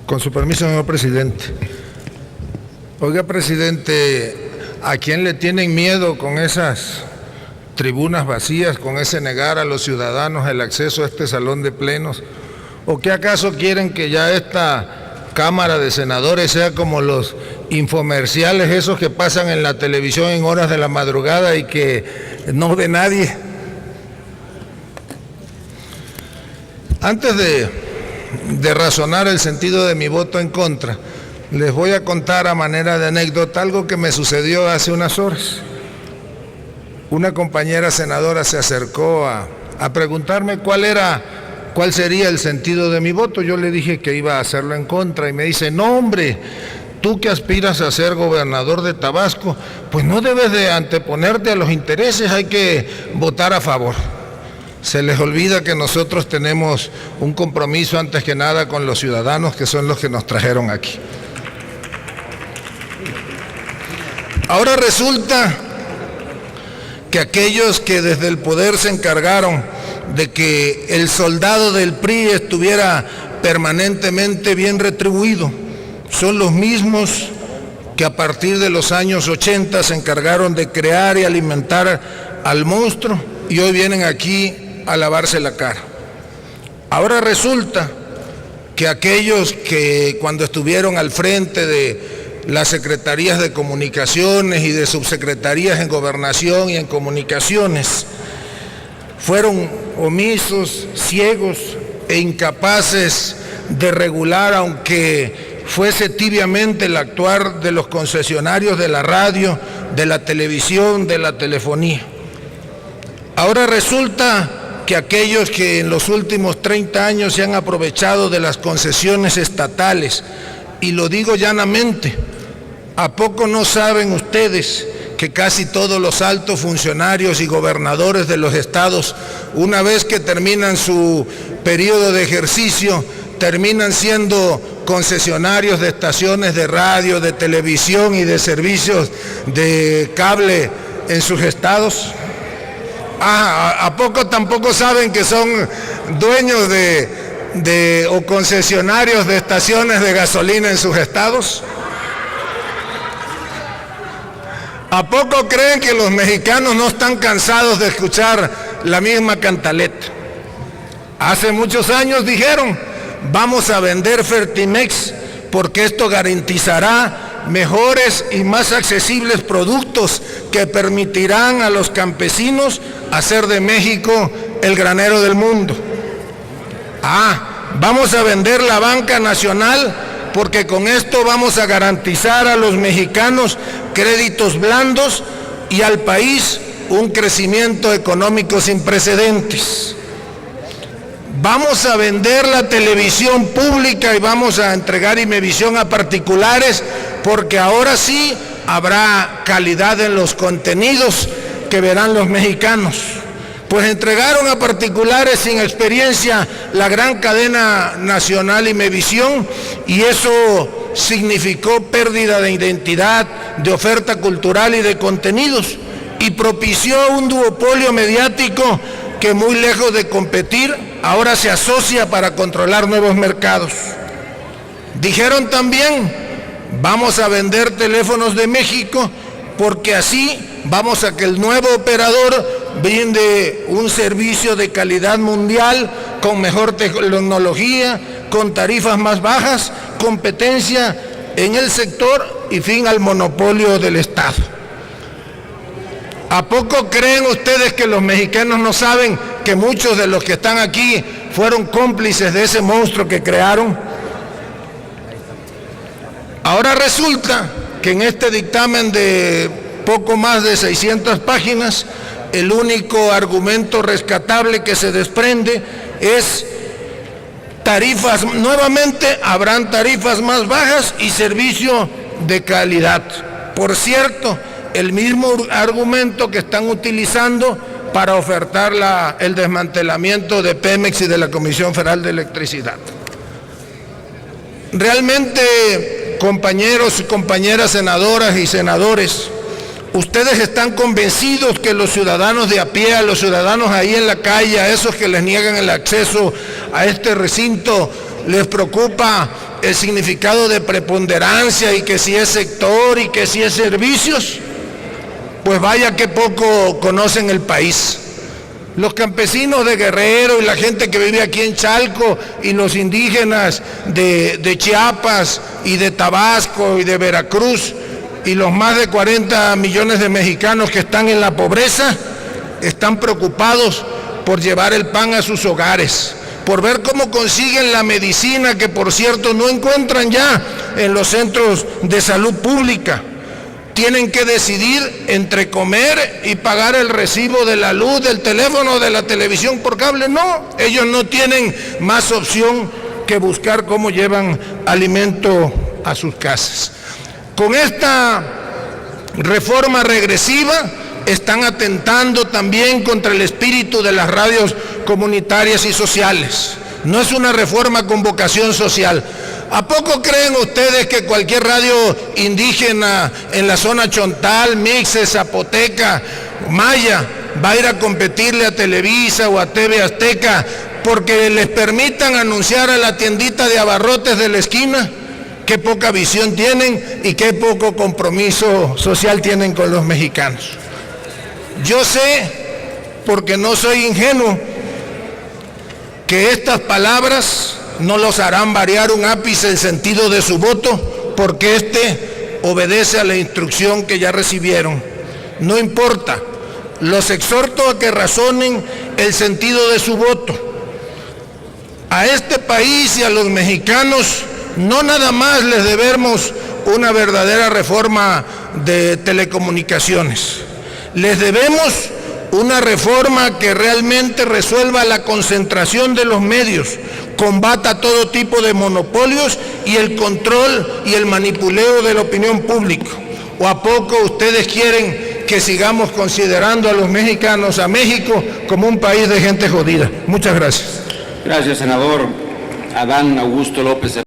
Con su permiso, señor presidente. Oiga, presidente, ¿a quién le tienen miedo con esas tribunas vacías, con ese negar a los ciudadanos el acceso a este salón de plenos? ¿O qué acaso quieren que ya esta Cámara de Senadores sea como los infomerciales esos que pasan en la televisión en horas de la madrugada y que no ve nadie? Antes de razonar el sentido de mi voto en contra, les voy a contar a manera de anécdota algo que me sucedió hace unas horas. Una compañera senadora se acercó a preguntarme cuál sería el sentido de mi voto. Yo le dije que iba a hacerlo en contra y me dice: no, hombre, tú que aspiras a ser gobernador de Tabasco, pues no debes de anteponerte a los intereses, hay que votar a favor. Se les olvida que nosotros tenemos un compromiso antes que nada con los ciudadanos, que son los que nos trajeron aquí. Ahora resulta que aquellos que desde el poder se encargaron de que el soldado del PRI estuviera permanentemente bien retribuido, son los mismos que a partir de los años 80 se encargaron de crear y alimentar al monstruo y hoy vienen aquí a lavarse la cara. Ahora resulta que aquellos que cuando estuvieron al frente de las secretarías de comunicaciones y de subsecretarías en gobernación y en comunicaciones fueron omisos, ciegos e incapaces de regular, aunque fuese tibiamente, el actuar de los concesionarios de la radio, de la televisión, de la telefonía. Ahora resulta que aquellos que en los últimos 30 años se han aprovechado de las concesiones estatales, y lo digo llanamente, ¿a poco no saben ustedes que casi todos los altos funcionarios y gobernadores de los estados, una vez que terminan su periodo de ejercicio, terminan siendo concesionarios de estaciones de radio, de televisión y de servicios de cable en sus estados? ¿A poco tampoco saben que son dueños o concesionarios de estaciones de gasolina en sus estados? ¿A poco creen que los mexicanos no están cansados de escuchar la misma cantaleta? Hace muchos años dijeron: vamos a vender Fertimex porque esto garantizará mejores y más accesibles productos que permitirán a los campesinos hacer de México el granero del mundo. Vamos a vender la banca nacional porque con esto vamos a garantizar a los mexicanos créditos blandos y al país un crecimiento económico sin precedentes. Vamos a vender la televisión pública y vamos a entregar Imevisión a particulares porque ahora sí habrá calidad en los contenidos que verán los mexicanos. Pues entregaron a particulares sin experiencia la gran cadena nacional Imevisión y eso significó pérdida de identidad, de oferta cultural y de contenidos y propició un duopolio mediático que, muy lejos de competir, ahora se asocia para controlar nuevos mercados. Dijeron también: vamos a vender Teléfonos de México porque así vamos a que el nuevo operador brinde un servicio de calidad mundial, con mejor tecnología, con tarifas más bajas, competencia en el sector y fin al monopolio del Estado. ¿A poco creen ustedes que los mexicanos no saben que muchos de los que están aquí fueron cómplices de ese monstruo que crearon? Ahora resulta que en este dictamen de poco más de 600 páginas, el único argumento rescatable que se desprende es tarifas. Nuevamente habrán tarifas más bajas y servicio de calidad. Por cierto, el mismo argumento que están utilizando para ofertar el desmantelamiento de Pemex y de la Comisión Federal de Electricidad. Realmente, compañeros y compañeras senadoras y senadores, ustedes están convencidos que los ciudadanos de a pie, a los ciudadanos ahí en la calle, a esos que les niegan el acceso a este recinto les preocupa el significado de preponderancia y que si es sector y que si es servicios, pues vaya que poco conocen el país. Los campesinos de Guerrero y la gente que vive aquí en Chalco y los indígenas de Chiapas y de Tabasco y de Veracruz y los más de 40 millones de mexicanos que están en la pobreza están preocupados por llevar el pan a sus hogares, por ver cómo consiguen la medicina que, por cierto, no encuentran ya en los centros de salud pública. Tienen que decidir entre comer y pagar el recibo de la luz, del teléfono, de la televisión por cable. No, ellos no tienen más opción que buscar cómo llevan alimento a sus casas. Con esta reforma regresiva están atentando también contra el espíritu de las radios comunitarias y sociales. No es una reforma con vocación social. ¿A poco creen ustedes que cualquier radio indígena en la zona Chontal, Mixe, Zapoteca, Maya, va a ir a competirle a Televisa o a TV Azteca porque les permitan anunciar a la tiendita de abarrotes de la esquina? Qué poca visión tienen y qué poco compromiso social tienen con los mexicanos. Yo sé, porque no soy ingenuo, que estas palabras no los harán variar un ápice el sentido de su voto, porque este obedece a la instrucción que ya recibieron. No importa, los exhorto a que razonen el sentido de su voto. A este país y a los mexicanos no nada más les debemos una verdadera reforma de telecomunicaciones, les debemos una reforma que realmente resuelva la concentración de los medios, combata todo tipo de monopolios y el control y el manipuleo de la opinión pública. ¿O a poco ustedes quieren que sigamos considerando a los mexicanos, a México, como un país de gente jodida? Muchas gracias. Gracias, senador Adán Augusto López.